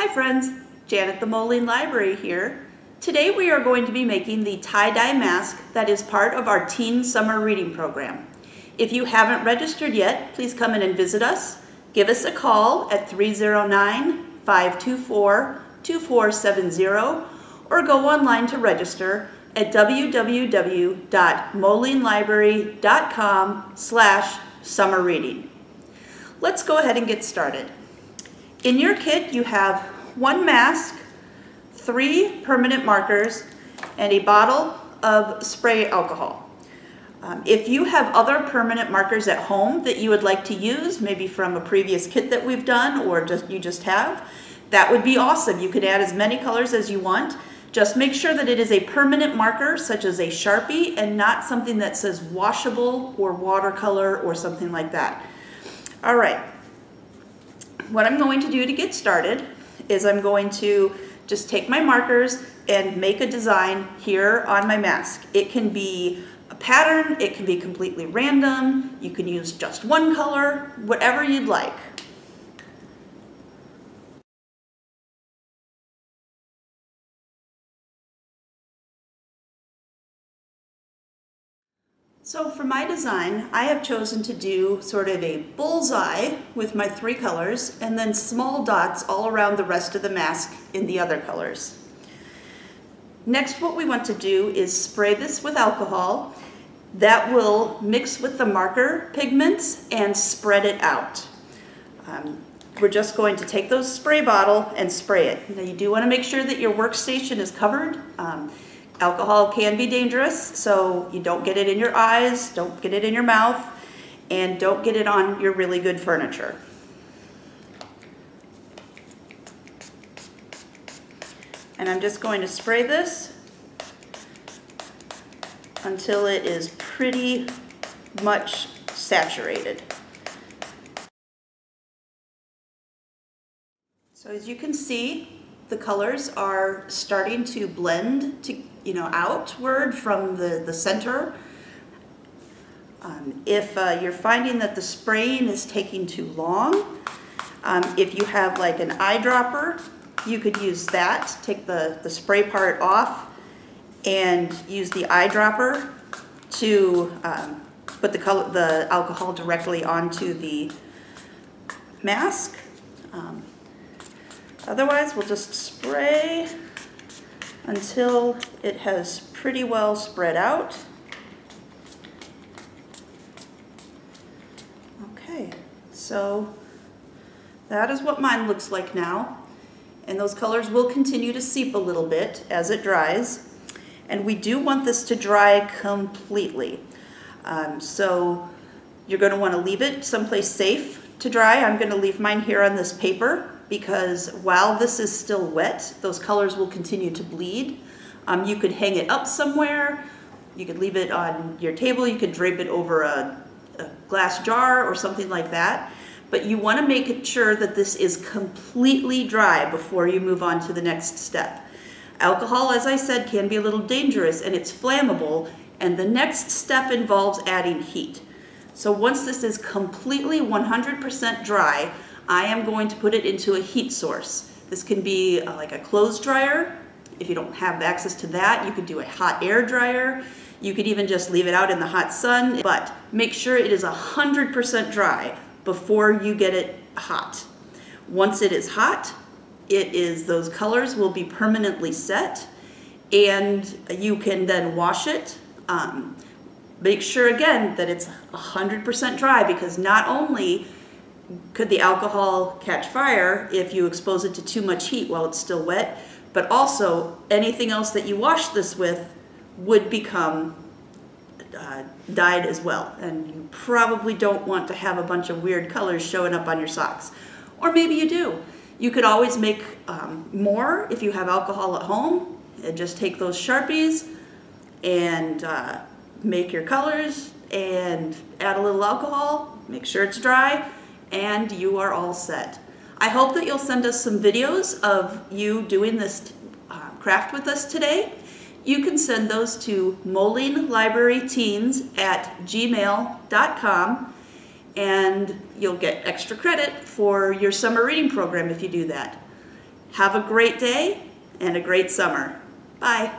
Hi friends, Janet the Moline Library here. Today we are going to be making the tie-dye mask that is part of our Teen Summer Reading Program. If you haven't registered yet, please come in and visit us. Give us a call at 309-524-2470 or go online to register at www.molinelibrary.com/summerreading. Let's go ahead and get started. In your kit, you have one mask, 3 permanent markers, and a bottle of spray alcohol. If you have other permanent markers at home that you would like to use, maybe from a previous kit that we've done or you just have, that would be awesome. You could add as many colors as you want. Just make sure that it is a permanent marker, such as a Sharpie, and not something that says washable or watercolor or something like that. All right. What I'm going to do to get started is I'm going to just take my markers and make a design here on my mask. It can be a pattern, it can be completely random, you can use just one color, whatever you'd like. So for my design, I have chosen to do sort of a bullseye with my 3 colors and then small dots all around the rest of the mask in the other colors. Next, what we want to do is spray this with alcohol. That will mix with the marker pigments and spread it out. We're just going to take those spray bottle and spray it. Now you do want to make sure that your workstation is covered. Alcohol can be dangerous, so you don't get it in your eyes, don't get it in your mouth, and don't get it on your really good furniture. And I'm just going to spray this until it is pretty much saturated. So as you can see, the colors are starting to blend to, outward from the center. If you're finding that the spraying is taking too long, if you have like an eyedropper, you could use that. Take the spray part off and use the eyedropper to put the alcohol directly onto the mask. Otherwise, we'll just spray until it has pretty well spread out. Okay, so that is what mine looks like now. And those colors will continue to seep a little bit as it dries. And we do want this to dry completely. So you're going to want to leave it someplace safe to dry. I'm going to leave mine here on this paper, because while this is still wet, those colors will continue to bleed. You could hang it up somewhere, you could leave it on your table, you could drape it over a glass jar or something like that. But you want to make sure that this is completely dry before you move on to the next step. Alcohol, as I said, can be a little dangerous and it's flammable, and the next step involves adding heat. So once this is completely 100% dry, I am going to put it into a heat source. This can be like a clothes dryer. If you don't have access to that, you could do a hot air dryer. You could even just leave it out in the hot sun, but make sure it is 100% dry before you get it hot. Once it is hot, those colors will be permanently set, and you can then wash it. Make sure again that it's 100% dry, because not only could the alcohol catch fire if you expose it to too much heat while it's still wet, but also anything else that you wash this with would become dyed as well. And you probably don't want to have a bunch of weird colors showing up on your socks. Or maybe you do. You could always make more if you have alcohol at home. Just take those Sharpies and make your colors and add a little alcohol, make sure it's dry, and you are all set. I hope that you'll send us some videos of you doing this craft with us today. You can send those to molinelibraryteens@gmail.com, and you'll get extra credit for your summer reading program if you do that. Have a great day and a great summer. Bye.